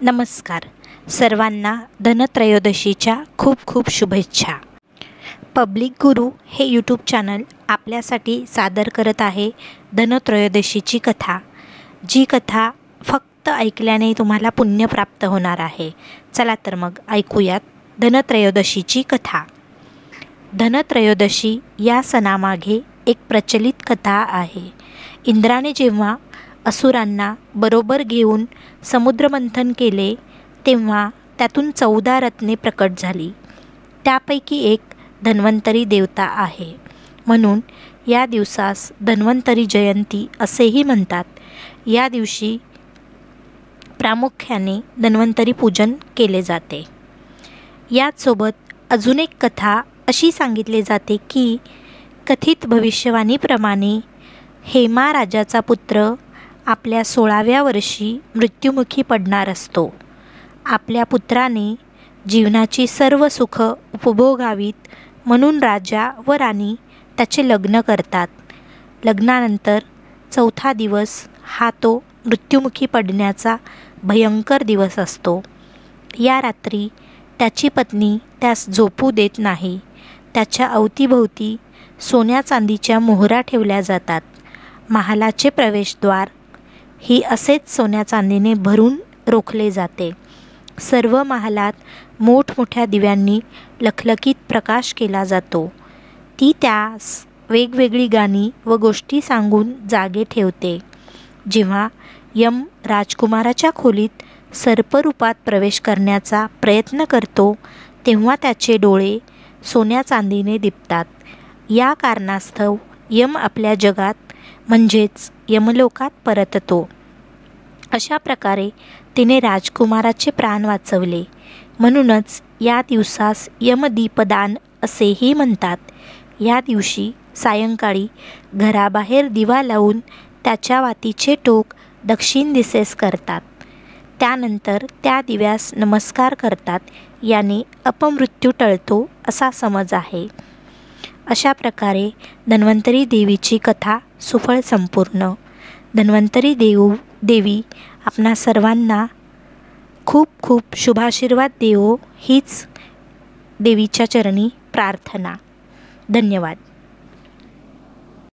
नमस्कार. सर्वांना धनत्रयोदशीच्या खूप खूप शुभेच्छा. पब्लिक गुरु हे यूट्यूब चॅनल आपल्यासाठी सादर करत आहे धनत्रयोदशीची कथा. जी कथा फक्त ऐकल्याने तुम्हाला पुण्य प्राप्त होणार आहे. चला तर मग ऐकूयात धनत्रयोदशीची कथा. धनत्रयोदशी या सणामागे एक प्रचलित कथा आहे. इंद्राने जेव्हा असुरांना बरोबर घेऊन समुद्रमंथन केले तेव्हा त्यातून 14 रत्ने प्रकट झाली. त्यापैकी एक धन्वंतरी देवता आहे. म्हणून या दिवसास धन्वंतरी जयंती असेही म्हणतात. या दिवशी प्रामुख्याने धन्वंतरी पूजन केले जाते. याचसोबत अजून एक कथा अशी सांगितली जाते की कथित भविष्यवाणीप्रमाणे हेमा राजाचा पुत्र आपल्या 16व्या वर्षी मृत्युमुखी पडणार असतो. आपल्या पुत्राने जीवनाची सर्व सुख उपभोगावीत म्हणून राजा व राणी त्याचे लग्न करतात. लग्नानंतर 4था दिवस हा तो मृत्युमुखी पडण्याचा भयंकर दिवस असतो. या रात्री त्याची पत्नी त्यास झोपू देत नाही. त्याच्या अवतीभोवती सोन्या चांदीच्या मोहरा ठेवल्या जातात. महालाचे प्रवेशद्वार ही असेच सोन्या चांदीने भरून रोखले जाते. सर्व महालात मोठमोठ्या दिव्यांनी लखलखीत प्रकाश केला जातो. ती त्यास वेगवेगळी गाणी व गोष्टी सांगून जागे ठेवते. जेव्हा यम राजकुमाराच्या खोलीत सर्परूपात प्रवेश करण्याचा प्रयत्न करतो तेव्हा त्याचे डोळे सोन्या चांदीने दिपतात. या कारणास्तव यम आपल्या जगात म्हणजेच यमलोकात परततो. अशा प्रकारे तिने राजकुमाराचे प्राण वाचवले. म्हणूनच या दिवसास यमदीपदान असेही म्हणतात. या दिवशी सायंकाळी घराबाहेर दिवा लावून त्याच्या वातीचे टोक दक्षिण दिशेस करतात. त्यानंतर त्या दिव्यास नमस्कार करतात. याने अपमृत्यू टळतो असा समज आहे. अशा प्रकारे धन्वंतरी देवीची कथा सुफळ संपूर्ण. धन्वंतरी देवी आपणा सर्वांना खूप खूप शुभाशीर्वाद देवो हीच देवीच्या चरणी प्रार्थना. धन्यवाद.